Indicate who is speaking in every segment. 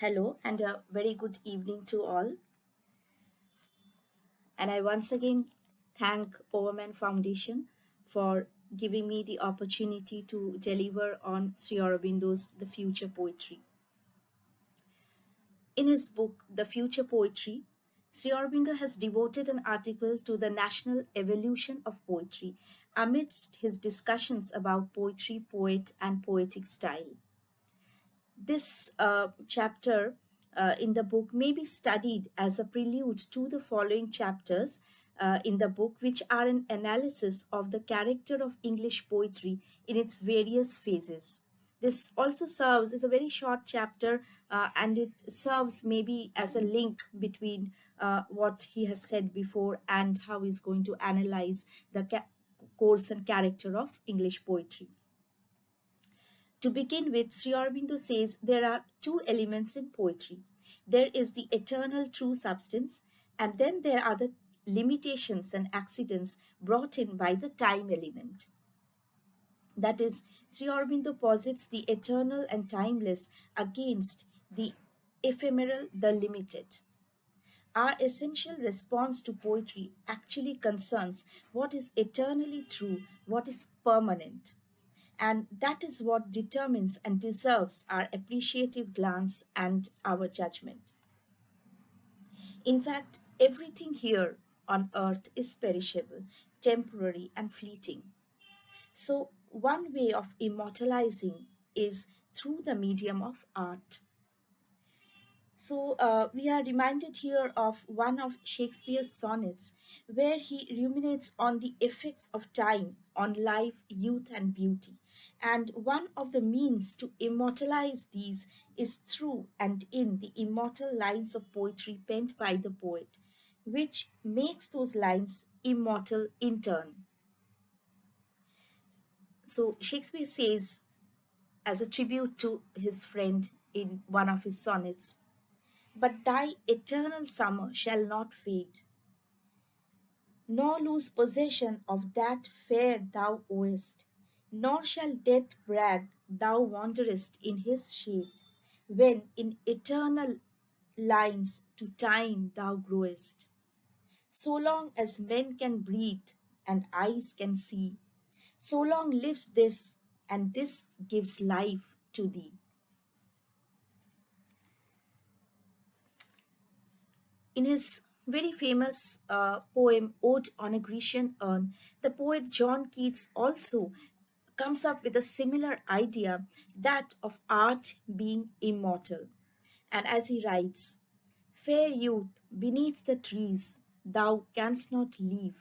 Speaker 1: Hello and a very good evening to all. And I once again thank Overman Foundation for giving me the opportunity to deliver on Sri Aurobindo's The Future Poetry. In his book, The Future Poetry, Sri Aurobindo has devoted an article to the national evolution of poetry amidst his discussions about poetry, poet, and poetic style. This chapter in the book may be studied as a prelude to the following chapters in the book, which are an analysis of the character of English poetry in its various phases. This also serves as a very short chapter, and it serves maybe as a link between what he has said before and how he's going to analyze the course and character of English poetry. To begin with, Sri Aurobindo says there are two elements in poetry. There is the eternal true substance, and then there are the limitations and accidents brought in by the time element. That is, Sri Aurobindo posits the eternal and timeless against the ephemeral, the limited. Our essential response to poetry actually concerns what is eternally true, what is permanent. And that is what determines and deserves our appreciative glance and our judgment. In fact, everything here on earth is perishable, temporary, and fleeting. So, one way of immortalizing is through the medium of art. So, we are reminded here of one of Shakespeare's sonnets where he ruminates on the effects of time on life, youth, and beauty. And one of the means to immortalize these is through and in the immortal lines of poetry penned by the poet, which makes those lines immortal in turn. So, Shakespeare says, as a tribute to his friend in one of his sonnets, but thy eternal summer shall not fade, nor lose possession of that fair thou owest, nor shall death brag thou wanderest in his shade, when in eternal lines to time thou growest. So long as men can breathe and eyes can see, so long lives this, and this gives life to thee. In his very famous poem Ode on a Grecian Urn, the poet John Keats also comes up with a similar idea, that of art being immortal. And as he writes, fair youth, beneath the trees thou canst not leave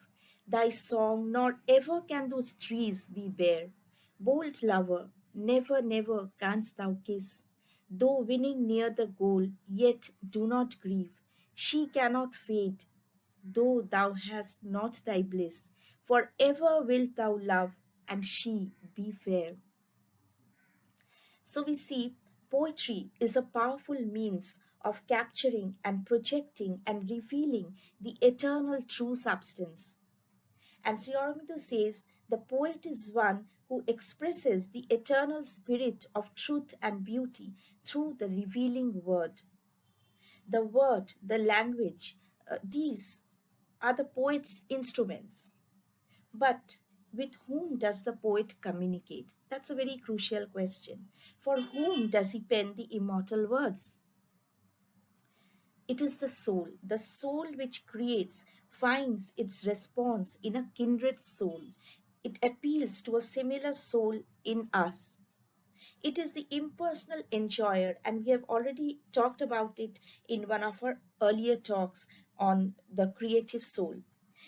Speaker 1: thy song, nor ever can those trees be bare. Bold lover, never, never canst thou kiss. Though winning near the goal, yet do not grieve. She cannot fade, though thou hast not thy bliss. For ever wilt thou love, and she be fair. So we see poetry is a powerful means of capturing and projecting and revealing the eternal true substance. And Sri Aurobindo says the poet is one who expresses the eternal spirit of truth and beauty through the revealing word. The word, the language, these are the poet's instruments. But with whom does the poet communicate? That's a very crucial question. For whom does he pen the immortal words? It is the soul which creates, finds its response in a kindred soul. It appeals to a similar soul in us. It is the impersonal enjoyer, and we have already talked about it in one of our earlier talks on the creative soul.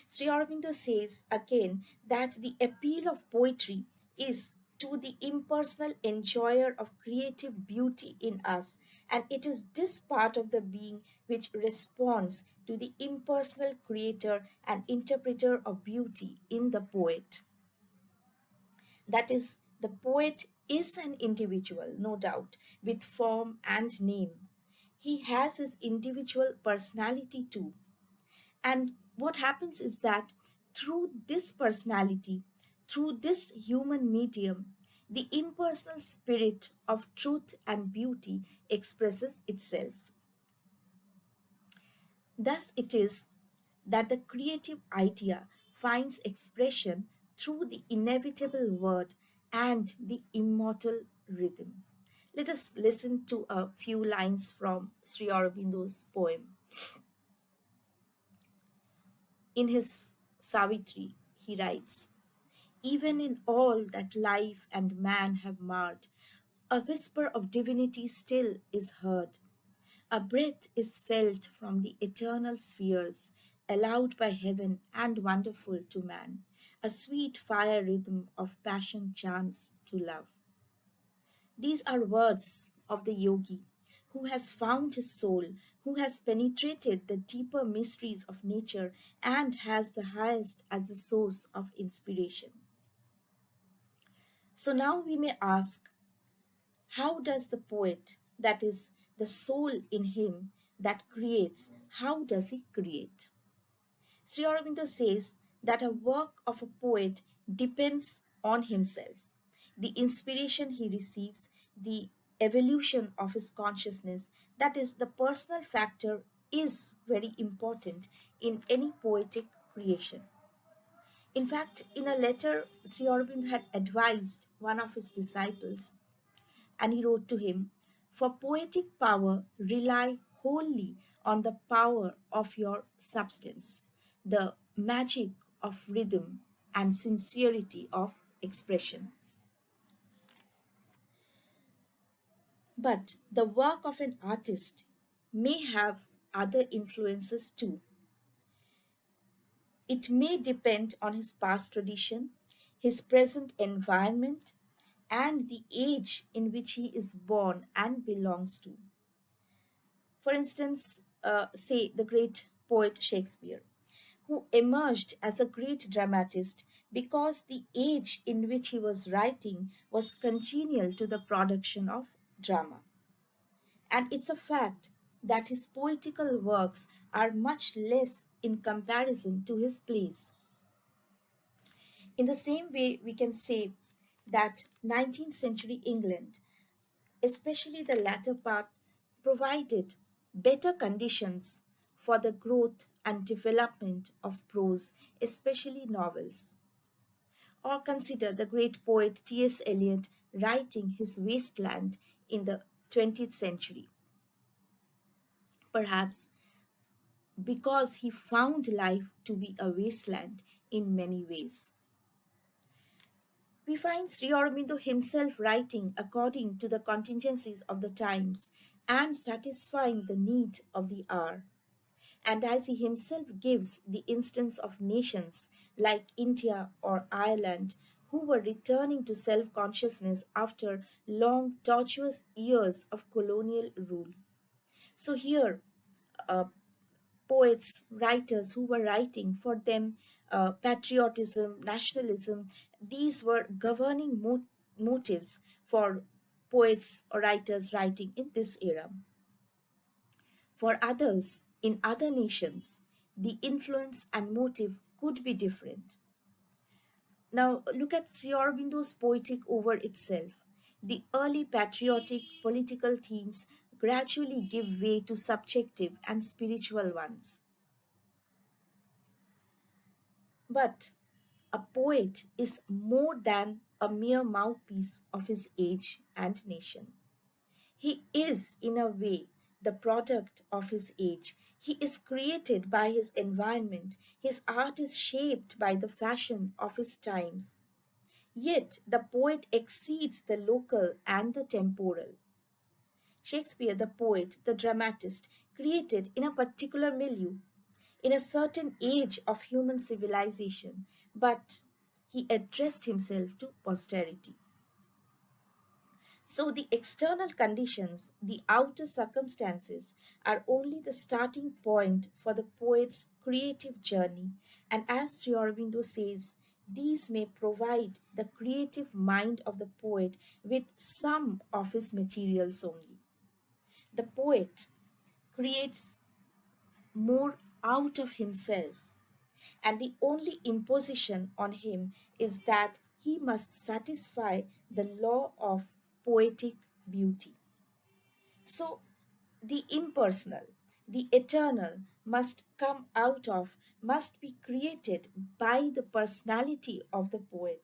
Speaker 1: Sri Aurobindo says again that the appeal of poetry is to the impersonal enjoyer of creative beauty in us, and it is this part of the being which responds to the impersonal creator and interpreter of beauty in the poet. That is, the poet is an individual, no doubt, with form and name. He has his individual personality too. And what happens is that through this personality, through this human medium, The impersonal spirit of truth and beauty expresses itself. Thus, it is that the creative idea finds expression through the inevitable word and the immortal rhythm. Let us listen to a few lines from Sri Aurobindo's poem. In his Savitri, he writes, even in all that life and man have marred, a whisper of divinity still is heard. A breath is felt from the eternal spheres, allowed by heaven and wonderful to man. A sweet fire rhythm of passion chants to love. These are words of the yogi who has found his soul, who has penetrated the deeper mysteries of nature and has the highest as the source of inspiration. So now we may ask, how does the poet, that is, the soul in him that creates, how does he create? Sri Aurobindo says that a work of a poet depends on himself, the inspiration he receives, the evolution of his consciousness, that is, the personal factor is very important in any poetic creation. In fact, in a letter, Sri Aurobindo had advised one of his disciples, and he wrote to him, for poetic power, rely wholly on the power of your substance, the magic of rhythm and sincerity of expression. But the work of an artist may have other influences too. It may depend on his past tradition, his present environment, and the age in which he is born and belongs to. For instance, say the great poet Shakespeare, who emerged as a great dramatist because the age in which he was writing was congenial to the production of drama. And it's a fact that his poetical works are much less in comparison to his plays. In the same way, we can say that 19th century England, especially the latter part, provided better conditions for the growth and development of prose, especially novels. Or consider the great poet T.S. Eliot writing his Wasteland in the 20th century. Perhaps because he found life to be a wasteland in many ways. We find Sri Aurobindo himself writing according to the contingencies of the times and satisfying the need of the hour. And as he himself gives the instance of nations like India or Ireland who were returning to self consciousness after long, tortuous years of colonial rule. So, here, uh, poets, writers who were writing for them, patriotism, nationalism, these were governing motives for poets or writers writing in this era. For others, in other nations, the influence and motive could be different. Now, look at Sri Aurobindo's poetic over itself. The early patriotic political themes gradually give way to subjective and spiritual ones. But a poet is more than a mere mouthpiece of his age and nation. He is, in a way, the product of his age. He is created by his environment. His art is shaped by the fashion of his times. Yet the poet exceeds the local and the temporal. Shakespeare, the poet, the dramatist, created in a particular milieu, in a certain age of human civilization, but he addressed himself to posterity. So the external conditions, the outer circumstances, are only the starting point for the poet's creative journey. And as Sri Aurobindo says, these may provide the creative mind of the poet with some of his materials only. The poet creates more out of himself, and the only imposition on him is that he must satisfy the law of poetic beauty. So, the impersonal, the eternal must come out of, must be created by the personality of the poet,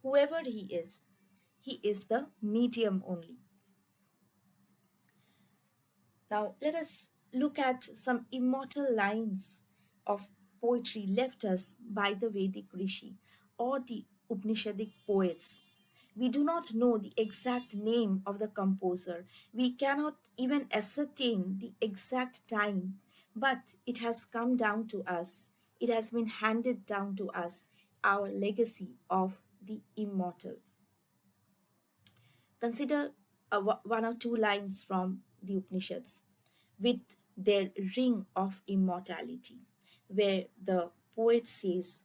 Speaker 1: whoever he is. He is the medium only. Now, let us look at some immortal lines of poetry left us by the Vedic Rishi or the Upanishadic poets. We do not know the exact name of the composer. We cannot even ascertain the exact time, but it has come down to us. It has been handed down to us, our legacy of the immortal. Consider one or two lines from the Upanishads with their ring of immortality, where the poet says,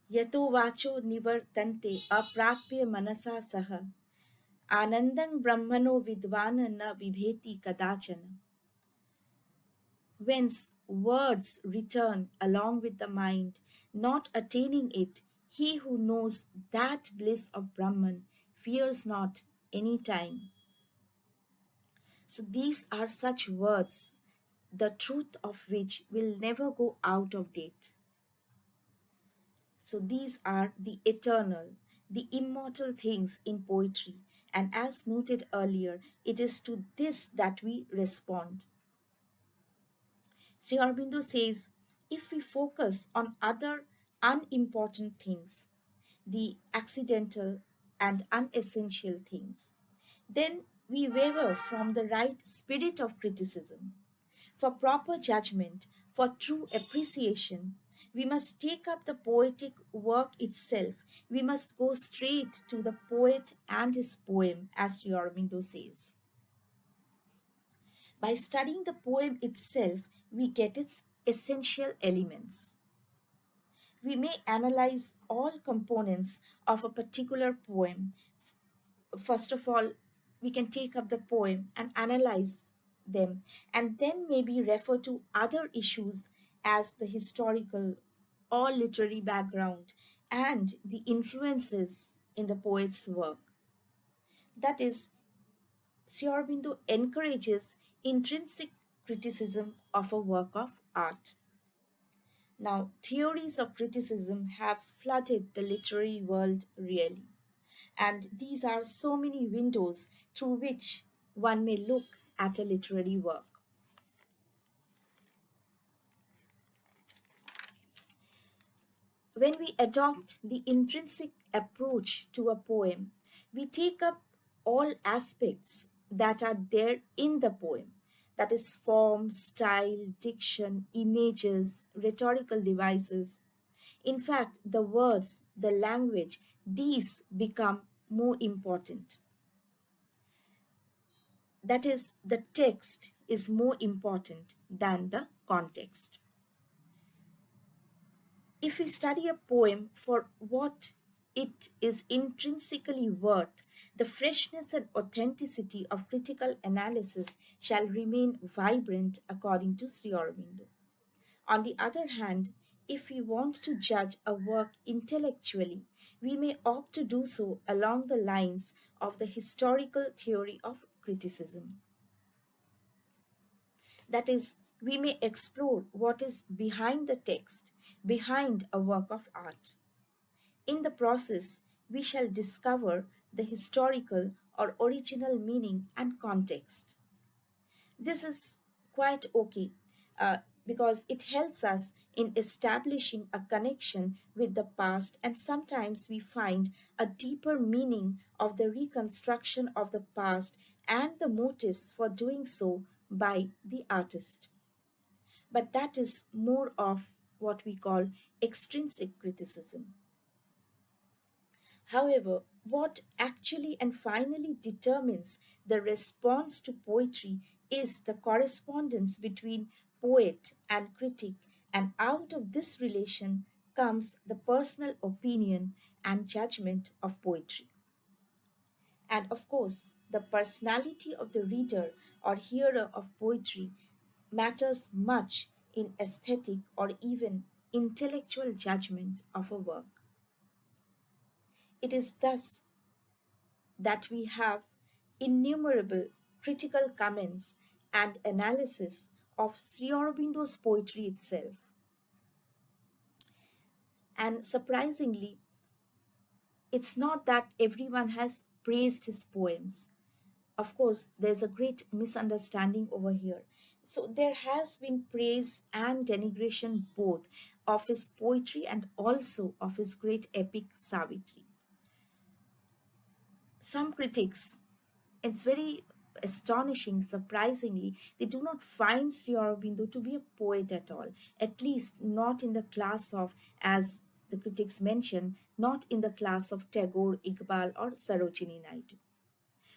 Speaker 1: Yato vacho nivartante aprapya manasa saha anandang brahmano vidvana na vibheti kadachana. Whence words return along with the mind, not attaining it, he who knows that bliss of Brahman fears not any time. So these are such words, the truth of which will never go out of date. So these are the eternal, the immortal things in poetry. And as noted earlier, it is to this that we respond. Sri Aurobindo says, if we focus on other unimportant things, the accidental and unessential things, then we waver from the right spirit of criticism. For proper judgment, for true appreciation, we must take up the poetic work itself. We must go straight to the poet and his poem, as Sri Aurobindo says. By studying the poem itself, we get its essential elements. We may analyze all components of a particular poem. First of all, we can take up the poem and analyze them, and then maybe refer to other issues as the historical or literary background and the influences in the poet's work. That is, Sri Aurobindo encourages intrinsic criticism of a work of art. Now, theories of criticism have flooded the literary world really, and these are so many windows through which one may look at a literary work. When we adopt the intrinsic approach to a poem, we take up all aspects that are there in the poem, that is, form, style, diction, images, rhetorical devices. In fact, the words, the language, these become more important. That is, the text is more important than the context. If we study a poem for what it is intrinsically worth, the freshness and authenticity of critical analysis shall remain vibrant according to Sri Aurobindo. On the other hand, if we want to judge a work intellectually, we may opt to do so along the lines of the historical theory of criticism. That is, we may explore what is behind the text, behind a work of art. In the process, we shall discover the historical or original meaning and context. This is quite okay because it helps us in establishing a connection with the past, and sometimes we find a deeper meaning of the reconstruction of the past and the motives for doing so by the artist. But that is more of what we call extrinsic criticism. However, what actually and finally determines the response to poetry is the correspondence between poet and critic, and out of this relation comes the personal opinion and judgment of poetry. And of course, the personality of the reader or hearer of poetry matters much in aesthetic or even intellectual judgment of a work. It is thus that we have innumerable critical comments and analysis of Sri Aurobindo's poetry itself. And surprisingly, it's not that everyone has praised his poems. Of course, there's a great misunderstanding over here. So there has been praise and denigration both of his poetry and also of his great epic Savitri. Some critics, it's very astonishing, surprisingly, they do not find Sri Aurobindo to be a poet at all, at least not in the class of, as the critics mention, not in the class of Tagore, Iqbal, or Sarojini Naidu.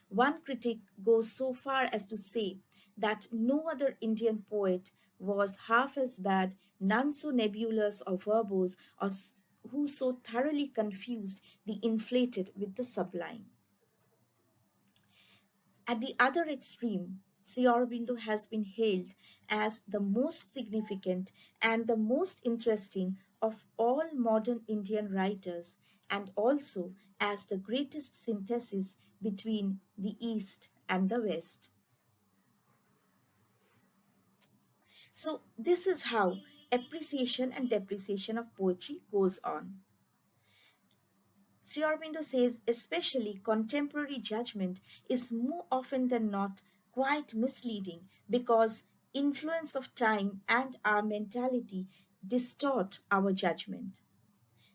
Speaker 1: One critic goes so far as to say that no other Indian poet was half as bad, none so nebulous or verbose, who so thoroughly confused the inflated with the sublime. At the other extreme, Sri Aurobindo has been hailed as the most significant and the most interesting of all modern Indian writers, and also as the greatest synthesis between the East and the West. So, this is how appreciation and depreciation of poetry goes on. Sri Aurobindo says, especially contemporary judgment is more often than not quite misleading because influence of time and our mentality distort our judgment.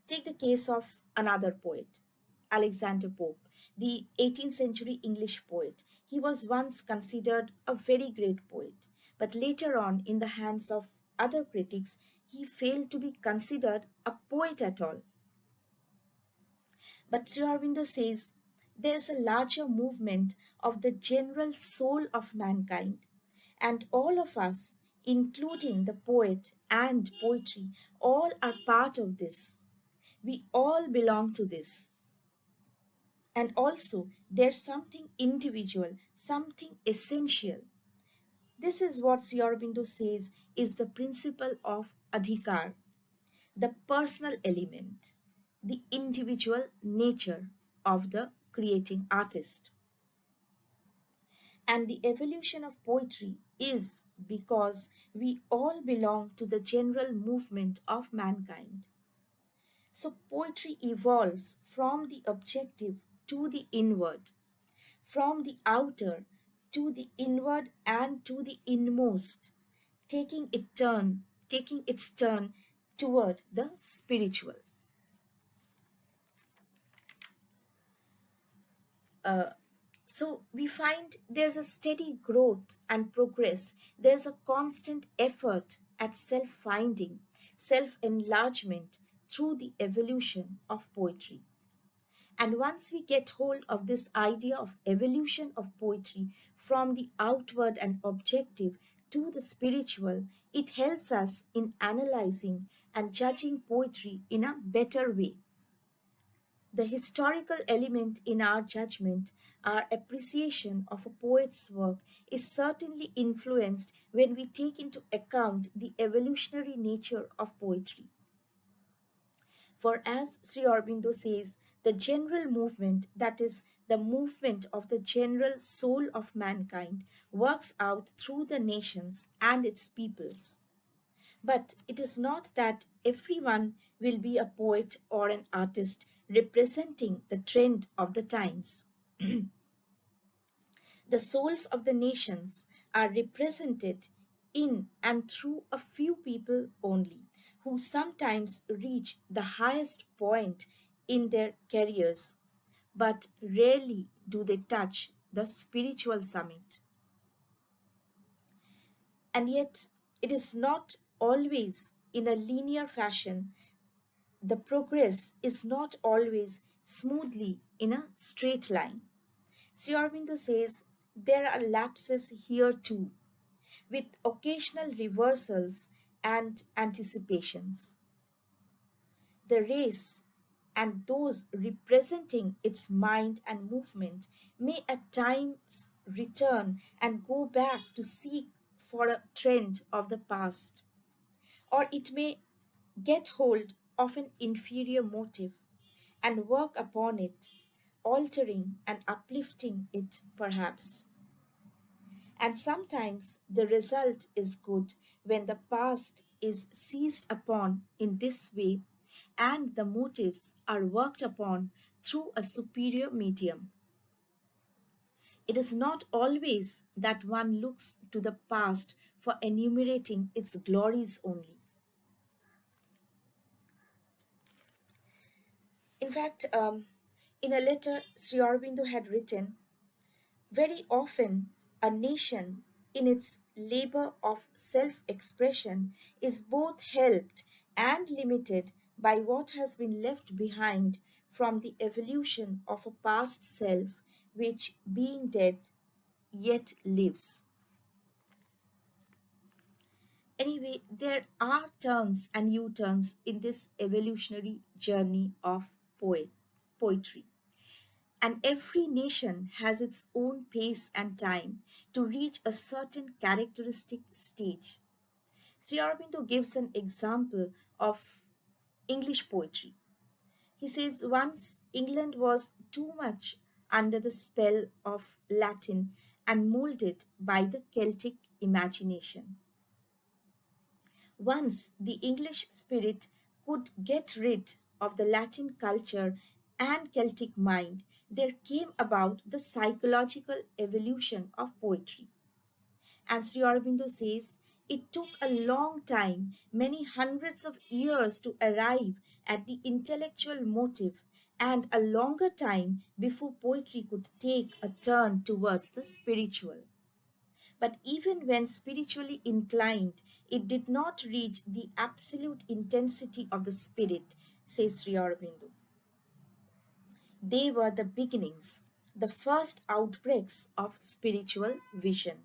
Speaker 1: Take the case of another poet, Alexander Pope, the 18th century English poet. He was once considered a very great poet, but later on, in the hands of other critics, he failed to be considered a poet at all. But Sri Aurobindo says there is a larger movement of the general soul of mankind, and all of us, including the poet and poetry, all are part of this. We all belong to this. And also, there's something individual, something essential. This is what Sri Aurobindo says is the principle of adhikar, the personal element, the individual nature of the creating artist. And the evolution of poetry is because we all belong to the general movement of mankind. So poetry evolves from the objective to the inward, from the outer to the inward and to the inmost, taking its turn toward the spiritual. Uh, so we find there's a steady growth and progress. There's a constant effort at self finding, self enlargement through the evolution of poetry. And once we get hold of this idea of evolution of poetry from the outward and objective to the spiritual, it helps us in analyzing and judging poetry in a better way. The historical element in our judgment, our appreciation of a poet's work, is certainly influenced when we take into account the evolutionary nature of poetry. For as Sri Aurobindo says, the general movement, that is, the movement of the general soul of mankind, works out through the nations and its peoples. But it is not that everyone will be a poet or an artist representing the trend of the times. The souls of the nations are represented in and through a few people only, who sometimes reach the highest point in their careers, but rarely do they touch the spiritual summit. And yet, it is not always in a linear fashion. The progress is not always smoothly in a straight line. Sri Aurobindo says there are lapses here too, with occasional reversals and anticipations. The race and those representing its mind and movement may at times return and go back to seek for a trend of the past, or it may get hold of an inferior motive and work upon it, altering and uplifting it perhaps. And sometimes the result is good when the past is seized upon in this way and the motives are worked upon through a superior medium. It is not always that one looks to the past for enumerating its glories only. In fact, in a letter Sri Aurobindo had written, very often, a nation, in its labor of self expression, is both helped and limited by what has been left behind from the evolution of a past self which, being dead, yet lives. Anyway, there are turns and U turns in this evolutionary journey of poetry. And every nation has its own pace and time to reach a certain characteristic stage. Sri Aurobindo gives an example of English poetry. He says once England was too much under the spell of Latin and molded by the Celtic imagination. Once the English spirit could get rid of the Latin culture and Celtic mind, there came about the psychological evolution of poetry. And Sri Aurobindo says it took a long time, many hundreds of years, to arrive at the intellectual motive, and a longer time before poetry could take a turn towards the spiritual. But even when spiritually inclined, it did not reach the absolute intensity of the spirit, says Sri Aurobindo. They were the beginnings, the first outbreaks of spiritual vision.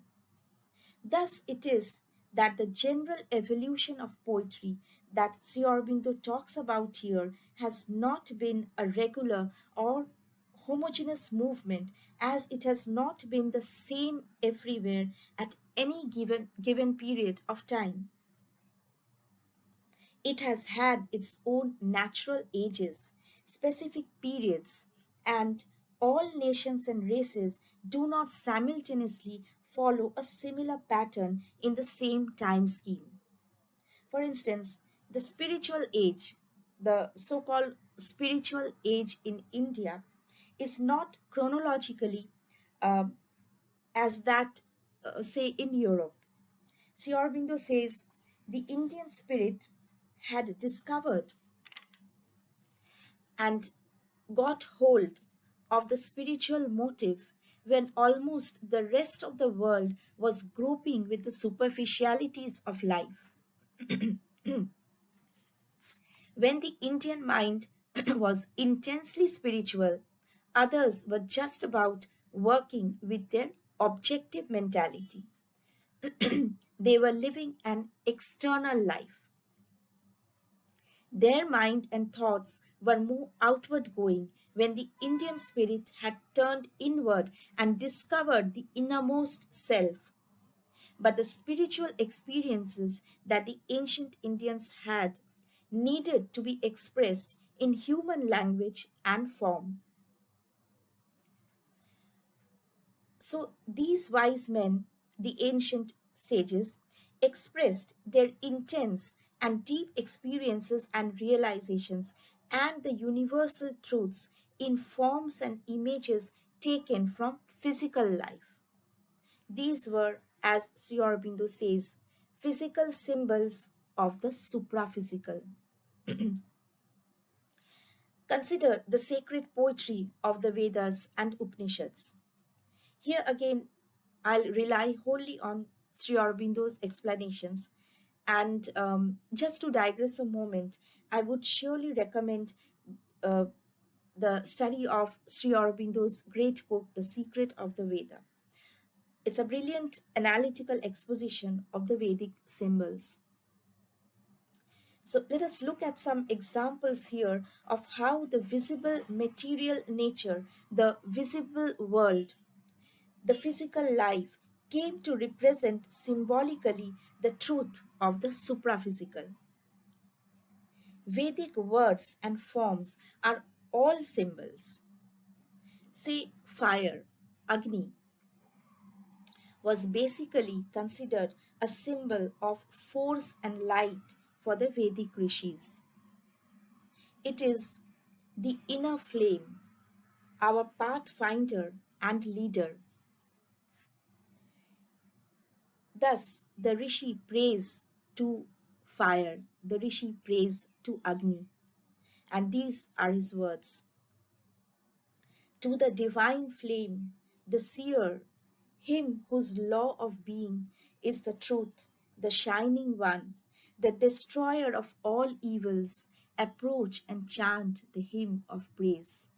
Speaker 1: Thus, it is that the general evolution of poetry that Sri Aurobindo talks about here has not been a regular or homogeneous movement, as it has not been the same everywhere at any given period of time. It has had its own natural ages, specific periods, and all nations and races do not simultaneously follow a similar pattern in the same time scheme. For instance, the spiritual age, the so called spiritual age in India, is not chronologically um, as that, say, in Europe. Sri Aurobindo says the Indian spirit had discovered and got hold of the spiritual motive when almost the rest of the world was groping with the superficialities of life. When the Indian mind was intensely spiritual, others were just about working with their objective mentality. They were living an external life. Their mind and thoughts were more outward going when the Indian spirit had turned inward and discovered the innermost self. But the spiritual experiences that the ancient Indians had needed to be expressed in human language and form. So these wise men, the ancient sages, expressed their intense and deep experiences and realizations and the universal truths in forms and images taken from physical life. These were, as Sri Aurobindo says, physical symbols of the supraphysical. Consider the sacred poetry of the Vedas and Upanishads. Here again, I'll rely wholly on Sri Aurobindo's explanations. And just to digress a moment, I would surely recommend uh, the study of Sri Aurobindo's great book, The Secret of the Veda. It's a brilliant analytical exposition of the Vedic symbols. So let us look at some examples here of how the visible material nature, the visible world, the physical life came to represent symbolically the truth of the supraphysical. Vedic words and forms are all symbols. Say fire, Agni, was basically considered a symbol of force and light for the Vedic rishis. It is the inner flame, our pathfinder and leader. Thus, the rishi prays to fire, the rishi prays to Agni, and these are his words: to the divine flame, the seer, him whose law of being is the truth, the shining one, the destroyer of all evils, approach and chant the hymn of praise.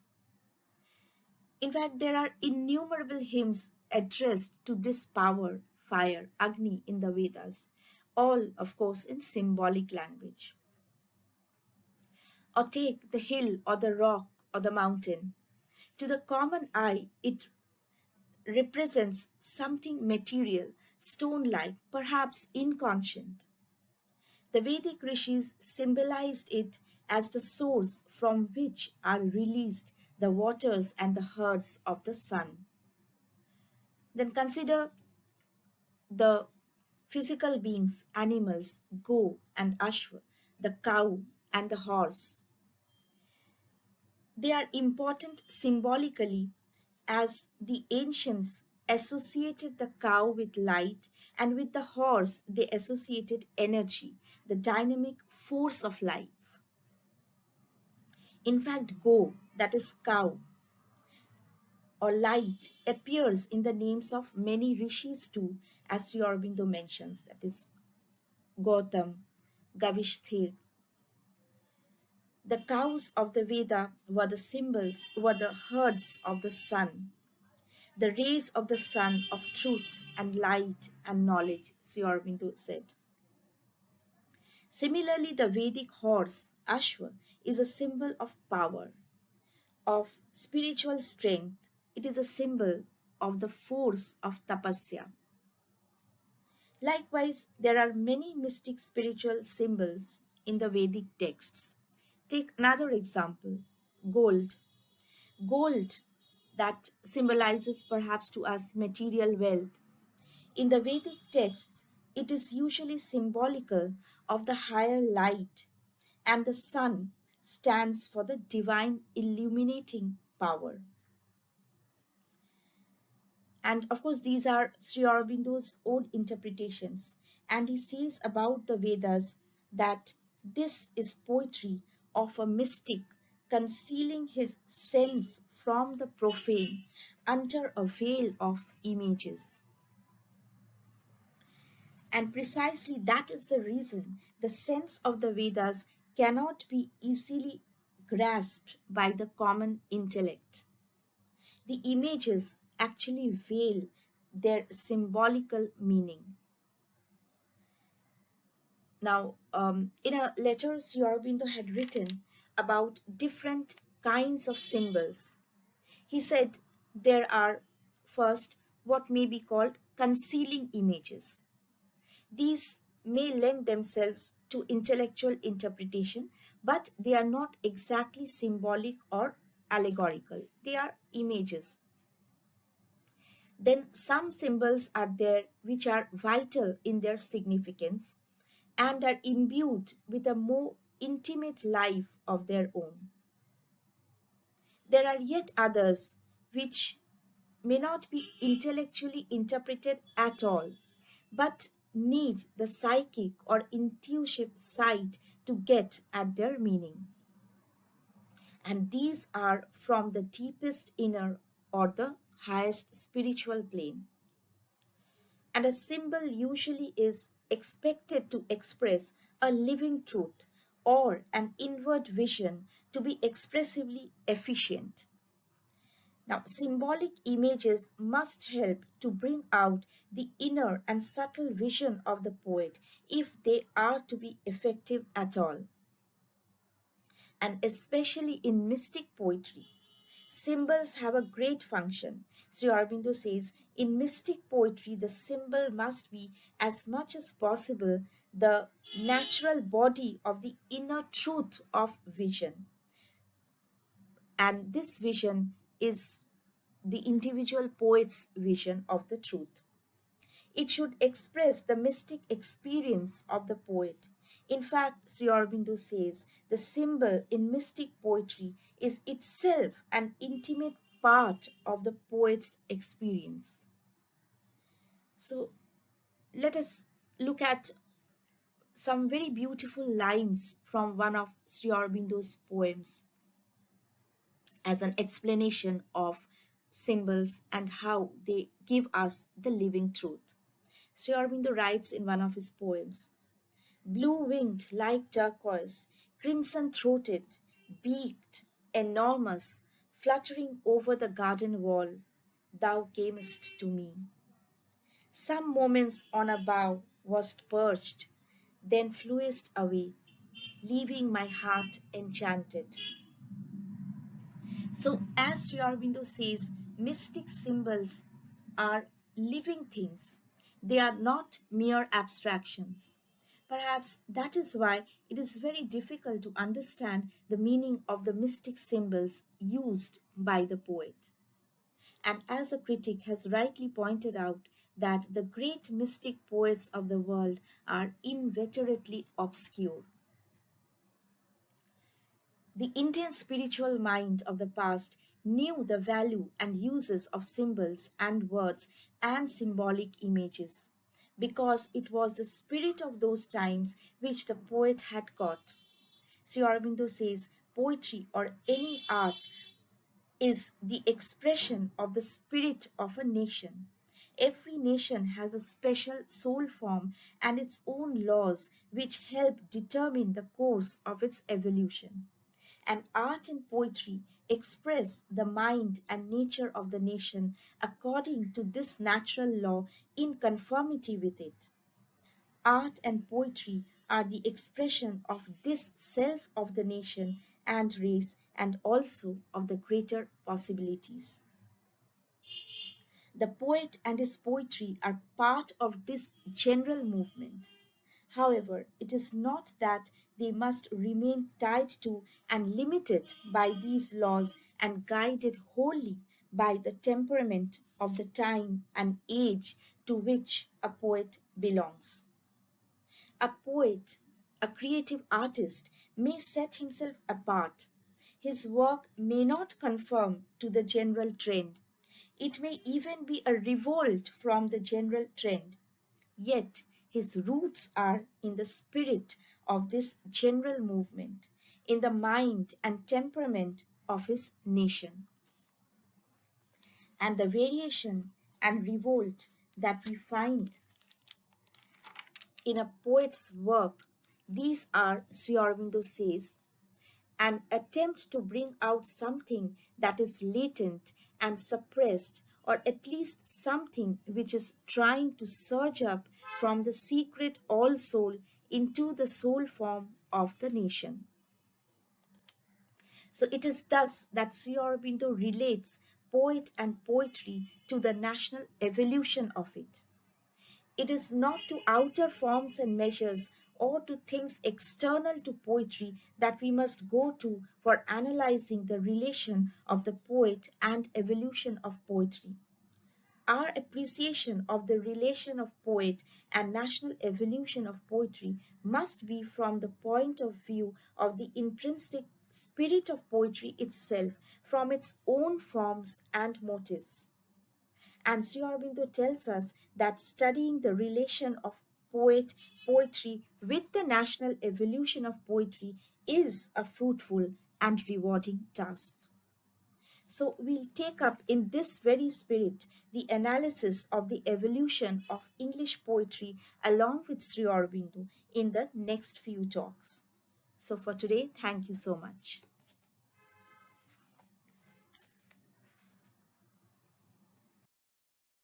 Speaker 1: In fact, there are innumerable hymns addressed to this power, fire, Agni in the Vedas, all, of course, in symbolic language. Or take the hill or the rock or the mountain. To the common eye, it represents something material, stone like, perhaps inconscient. The Vedic rishis symbolized it as the source from which are released the waters and the herds of the sun. Then consider the physical beings, animals, go and ashva, the cow and the horse. They are important symbolically as the ancients associated the cow with light and with the horse they associated energy, the dynamic force of life. In fact, go, that is cow, or light, appears in the names of many rishis too, as Sri Aurobindo mentions, that is Gautam, Gavishthir. The cows of the Veda were the symbols, were the herds of the sun, the rays of the sun of truth and light and knowledge, Sri Aurobindo said. Similarly, the Vedic horse, Ashwa, is a symbol of power, of spiritual strength. It is a symbol of the force of tapasya. Likewise, there are many mystic spiritual symbols in the Vedic texts. Take another example, gold. Gold that symbolizes perhaps to us material wealth. In the Vedic texts, it is usually symbolical of the higher light, and the sun stands for the divine illuminating power. And of course, these are Sri Aurobindo's own interpretations. And he says about the Vedas that this is poetry of a mystic concealing his sense from the profane under a veil of images. And precisely that is the reason the sense of the Vedas cannot be easily grasped by the common intellect. The images actually veil their symbolical meaning. Now, in a letter Sri Aurobindo had written about different kinds of symbols, he said there are first what may be called concealing images. These may lend themselves to intellectual interpretation, but they are not exactly symbolic or allegorical. They are images. Then some symbols are there which are vital in their significance and are imbued with a more intimate life of their own. There are yet others which may not be intellectually interpreted at all, but need the psychic or intuitive sight to get at their meaning. And these are from the deepest inner or the highest spiritual plane. And a symbol usually is expected to express a living truth or an inward vision to be expressively efficient. Now, symbolic images must help to bring out the inner and subtle vision of the poet if they are to be effective at all. And especially in mystic poetry, symbols have a great function. Sri Aurobindo says, in mystic poetry, the symbol must be, as much as possible, the natural body of the inner truth of vision. And this vision is the individual poet's vision of the truth. It should express the mystic experience of the poet. In fact, Sri Aurobindo says the symbol in mystic poetry is itself an intimate part of the poet's experience. So let us look at some very beautiful lines from one of Sri Aurobindo's poems as an explanation of symbols and how they give us the living truth. Sri Aurobindo writes in one of his poems, blue winged like turquoise, crimson throated, beaked, enormous, fluttering over the garden wall, thou camest to me. Some moments on a bough wast perched, then flewest away, leaving my heart enchanted. So, as Sri Aurobindo says, mystic symbols are living things. They are not mere abstractions. Perhaps that is why it is very difficult to understand the meaning of the mystic symbols used by the poet. And as the critic has rightly pointed out, that the great mystic poets of the world are inveterately obscure. The Indian spiritual mind of the past knew the value and uses of symbols and words and symbolic images because it was the spirit of those times which the poet had caught. Sri Aurobindo says poetry or any art is the expression of the spirit of a nation. Every nation has a special soul form and its own laws which help determine the course of its evolution. And art and poetry express the mind and nature of the nation according to this natural law in conformity with it. Art and poetry are the expression of this self of the nation and race and also of the greater possibilities. The poet and his poetry are part of this general movement. However, it is not that they must remain tied to and limited by these laws and guided wholly by the temperament of the time and age to which a poet belongs. A poet, a creative artist, may set himself apart. His work may not conform to the general trend. It may even be a revolt from the general trend. Yet his roots are in the spirit of this general movement, in the mind and temperament of his nation. And the variation and revolt that we find in a poet's work, these are, Sri Aurobindo says, an attempt to bring out something that is latent and suppressed, or at least something which is trying to surge up from the secret all soul into the soul form of the nation. So it is thus that Sri Aurobindo relates poet and poetry to the national evolution of it. It is not to outer forms and measures or to things external to poetry that we must go to for analyzing the relation of the poet and evolution of poetry. Our appreciation of the relation of poet and national evolution of poetry must be from the point of view of the intrinsic spirit of poetry itself, from its own forms and motives. And Sri Aurobindo tells us that studying the relation of poetry with the national evolution of poetry is a fruitful and rewarding task. So we'll take up in this very spirit the analysis of the evolution of English poetry along with Sri Aurobindo in the next few talks. So for today, thank you so much.